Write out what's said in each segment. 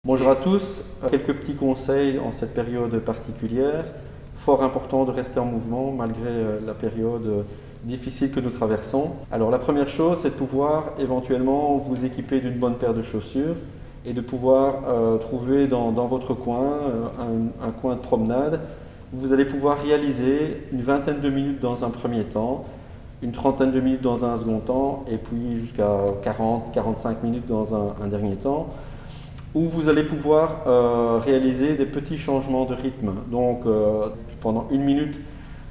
Bonjour à tous, quelques petits conseils en cette période particulière. Fort important de rester en mouvement malgré la période difficile que nous traversons. Alors la première chose, c'est de pouvoir éventuellement vous équiper d'une bonne paire de chaussures et de pouvoir trouver dans votre coin un coin de promenade où vous allez pouvoir réaliser une vingtaine de minutes dans un premier temps, une trentaine de minutes dans un second temps et puis jusqu'à 40-45 minutes dans un dernier temps, où vous allez pouvoir réaliser des petits changements de rythme. Donc pendant une minute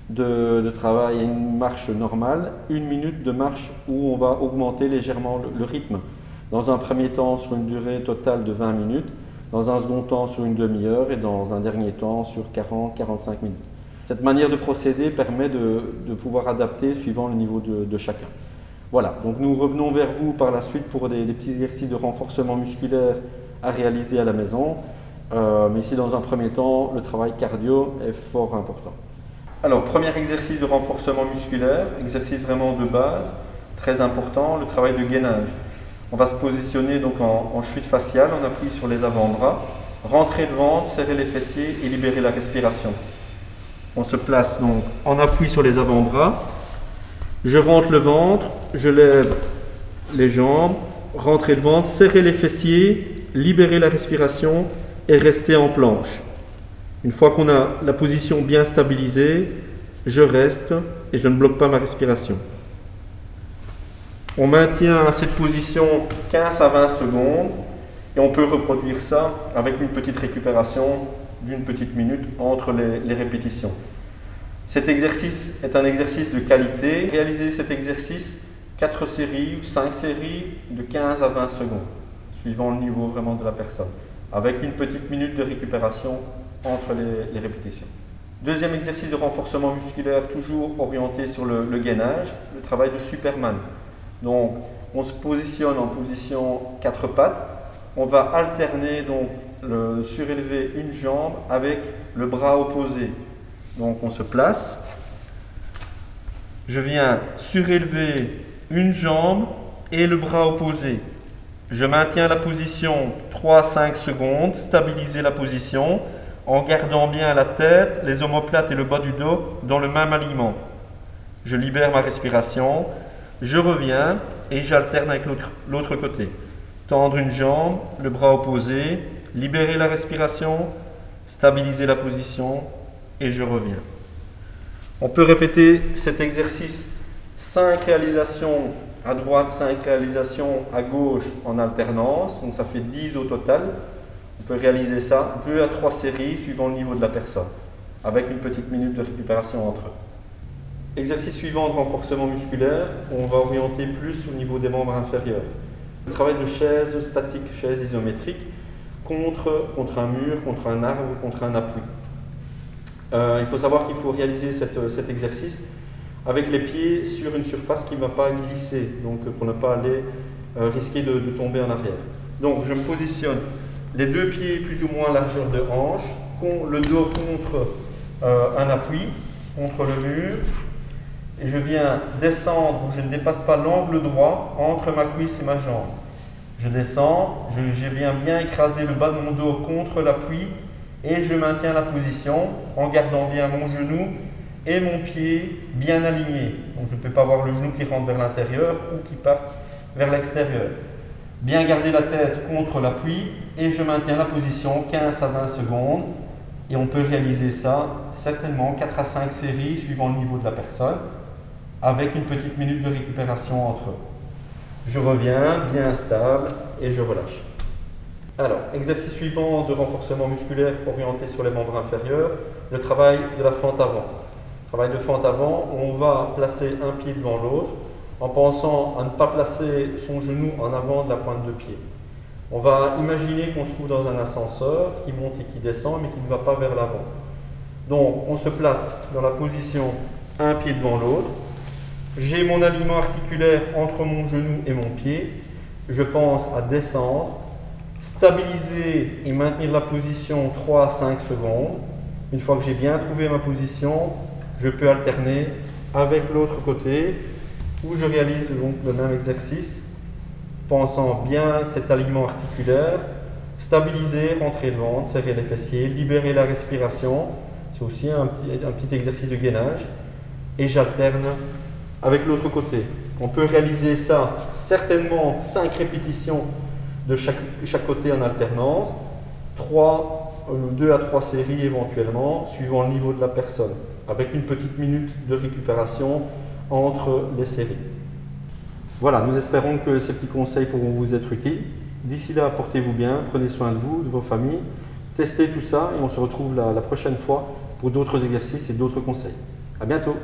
de travail et une marche normale, une minute de marche où on va augmenter légèrement le rythme. Dans un premier temps sur une durée totale de 20 minutes, dans un second temps sur une demi-heure et dans un dernier temps sur 40-45 minutes. Cette manière de procéder permet de pouvoir adapter suivant le niveau de chacun. Voilà, donc nous revenons vers vous par la suite pour des petits exercices de renforcement musculaire à réaliser à la maison. Mais ici, dans un premier temps, le travail cardio est fort important. Alors, premier exercice de renforcement musculaire, exercice vraiment de base, très important, le travail de gainage. On va se positionner donc en chute faciale, on appuie sur les avant-bras, rentrer le ventre, serrer les fessiers et libérer la respiration. On se place donc en appui sur les avant-bras, je rentre le ventre, je lève les jambes, rentrer le ventre, serrer les fessiers, libérer la respiration et rester en planche. Une fois qu'on a la position bien stabilisée, je reste et je ne bloque pas ma respiration. On maintient cette position 15 à 20 secondes et on peut reproduire ça avec une petite récupération d'une petite minute entre les répétitions. Cet exercice est un exercice de qualité. Réalisez cet exercice 4 séries ou 5 séries de 15 à 20 secondes, suivant le niveau vraiment de la personne, avec une petite minute de récupération entre les répétitions. Deuxième exercice de renforcement musculaire, toujours orienté sur le gainage, le travail de Superman. Donc, on se positionne en position 4 pattes. On va alterner donc le surélever une jambe avec le bras opposé. Donc, on se place. Je viens surélever une jambe et le bras opposé. Je maintiens la position 3 à 5 secondes, stabiliser la position en gardant bien la tête, les omoplates et le bas du dos dans le même alignement. Je libère ma respiration. Je reviens et j'alterne avec l'autre côté. Tendre une jambe, le bras opposé, libérer la respiration, stabiliser la position et je reviens. On peut répéter cet exercice 5 réalisations à droite, 5 réalisations à gauche en alternance, donc ça fait 10 au total. On peut réaliser ça 2 à 3 séries suivant le niveau de la personne, avec une petite minute de récupération entre eux. Exercice suivant de renforcement musculaire, on va orienter plus au niveau des membres inférieurs. Le travail de chaise statique, chaise isométrique, contre un mur, contre un arbre, contre un appui. Il faut savoir qu'il faut réaliser cet exercice avec les pieds sur une surface qui ne va pas glisser, donc pour ne pas aller risquer de tomber en arrière. Donc je me positionne les deux pieds plus ou moins à largeur de hanche, le dos contre un appui, contre le mur. Et je viens descendre où je ne dépasse pas l'angle droit entre ma cuisse et ma jambe. Je descends, je viens bien écraser le bas de mon dos contre l'appui et je maintiens la position en gardant bien mon genou et mon pied bien alignés. Donc je ne peux pas avoir le genou qui rentre vers l'intérieur ou qui part vers l'extérieur. Bien garder la tête contre l'appui et je maintiens la position 15 à 20 secondes. Et on peut réaliser ça certainement 4 à 5 séries suivant le niveau de la personne, avec une petite minute de récupération entre eux. Je reviens bien stable et je relâche. Alors, exercice suivant de renforcement musculaire orienté sur les membres inférieurs, le travail de la fente avant. Travail de fente avant, on va placer un pied devant l'autre en pensant à ne pas placer son genou en avant de la pointe de pied. On va imaginer qu'on se trouve dans un ascenseur qui monte et qui descend mais qui ne va pas vers l'avant. Donc, on se place dans la position un pied devant l'autre. J'ai mon alignement articulaire entre mon genou et mon pied. Je pense à descendre, stabiliser et maintenir la position 3 à 5 secondes. Une fois que j'ai bien trouvé ma position, je peux alterner avec l'autre côté où je réalise donc le même exercice, pensant bien cet alignement articulaire, Stabiliser, rentrer le ventre, serrer les fessiers, libérer la respiration. C'est aussi un petit exercice de gainage. Et j'alterne avec l'autre côté. On peut réaliser ça certainement 5 répétitions de chaque côté en alternance, 2 à 3 séries éventuellement, suivant le niveau de la personne, avec une petite minute de récupération entre les séries. Voilà, nous espérons que ces petits conseils pourront vous être utiles. D'ici là, portez-vous bien, prenez soin de vous, de vos familles, testez tout ça et on se retrouve la prochaine fois pour d'autres exercices et d'autres conseils. À bientôt!